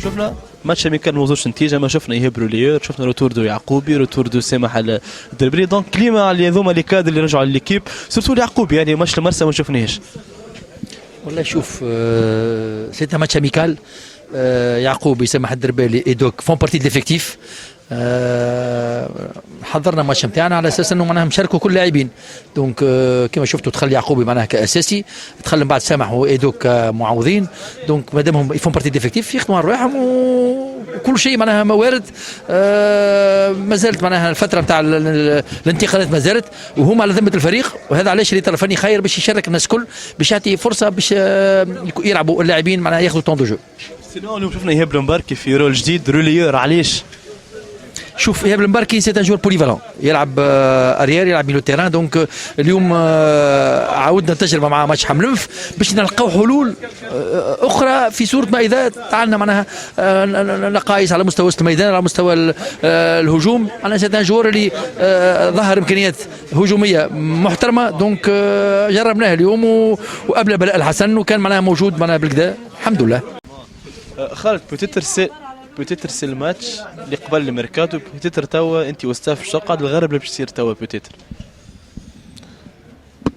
شفنا ماتش اميكال ما وصلش نتيجه، ما شفنا ايهاب روليور، شفنا روتور دو يعقوبي، روتور دو سامح على الدربري، دونك كليما على هذوما لي كادر اللي رجعوا لليكيب سورتو يعقوبي، يعني ماتش المرسى ما شفناهش. والله شوف سيت ماتش اميكال. يعقوبي سامح الدربالي ايدوك فون بارتي ديفيكتيف. حضرنا الماتش نتاعنا على اساس انه معناها مشاركوا كل اللاعبين، دونك كما شفتوا دخل يعقوبي معناها كاساسي، دخل من بعد سامح وايدوك معوضين، دونك مادامهم يفون بارتي ديفيكتيف يخدموا على رواحهم وكل شيء معناها موارد. ما زالت معناها الفتره نتاع الانتقالات ما زالت، وهما على ذمه الفريق، وهذا علاش اللي الفني خير باش يشارك الناس الكل، باش يعطي فرصه باش يلعبوا اللاعبين معناها ياخذوا طون دو جو. سينو اليوم شفنا ايهاب المباركي في رول جديد روليور، علاش؟ شوف ايهاب المباركي سي ان جور بوليفالون، يلعب اريير، يلعب ميلو تيران، دونك اليوم عاودنا التجربه مع ماتش حملنف باش نلقاو حلول اخرى في صوره ما اذا تعالنا معناها نقائص على مستوى وسط الميدان، على مستوى الهجوم. انا سي ان جور اللي ظهر امكانيات هجوميه محترمه، دونك جربناه اليوم وقبل بلاء الحسن وكان معناها موجود معناها بالكدا الحمد لله. خالد بوتيتر سي الماتش اللي قبل الميركاتو، بوتيتر توا انت وستاف الشقعد الغرب اللي باش يصير توا بوتيتر.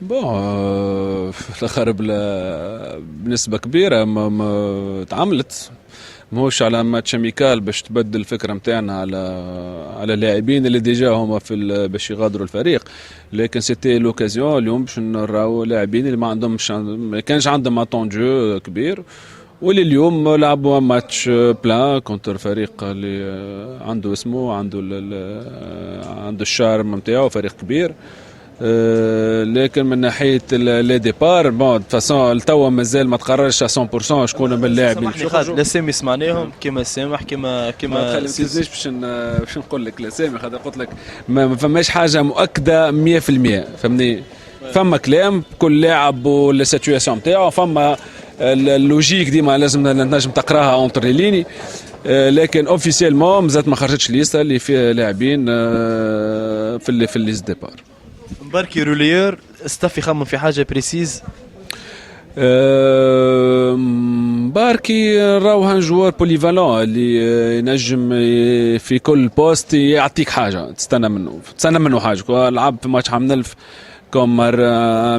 بون الغرب بنسبة كبيرة ما تعملت، ماهوش على ماتش اميكال باش تبدل الفكرة نتاعنا على اللاعبين اللي ديجا هما في باش يغادروا الفريق، لكن سيتي لوكازيون اليوم باش نراو لاعبين اللي ما كانش عندهم اطون جو كبير، واللي اليوم لعبوا ماتش بلان كونتر فريق اللي عنده اسمه، عنده الشارم نتاعو، فريق كبير. لكن من ناحيه لي ديبار بون فاسون توا مازال ما تقررش 100% شكون من اللاعبين. الاسامي سمعناهم كيما سامح كيما ما باش نقول لك الاسامي، خاطر قلت لك ما فماش حاجه مؤكده 100%، فهمني؟ فما كلام كل لاعب ولا سيتوياسيون نتاعو، فما اللوجيك ديما لازم نجم تقراها اونتر لي ليني، لكن اوفيسيلمون مازالت ما خرجتش ليستا اللي فيها لاعبين في الليست ديبار. مباركي روليور ستاف يخمم في حاجه بريسيز. مباركي راهو جوار بوليفالون اللي ينجم في كل بوست يعطيك حاجه، تستنى منه حاجه. لعب في ماتش حمنلف كوم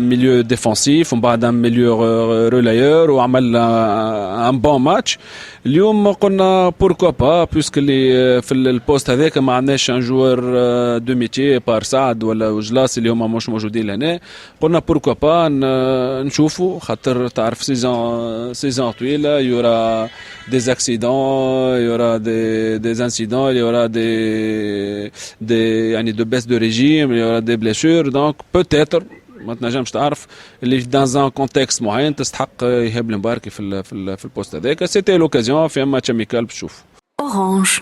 ميليو ديفونسيف ومن بعد ميليو ريلايور وعمل ان بون ماتش. اليوم قلنا بوركوا با بيسك اللي في البوست هذاك ما عندناش ان جوار دو ميتي بار سعد ولا وجلاس اللي هما مش موجودين لهنا، قلنا بوركوا با نشوفوا، خاطر تعرف سيزون طويله يورا des accidents, il y aura des incidents, il y aura يعني de baisse de régime, il y aura des blessures, donc peut-être ما تنجمش تعرف اللي dans un contexte معين تستحق يهاب المباركي في البوست هذاك. سيتي لوكازيون في ماتش اميكال باش تشوف. Orange.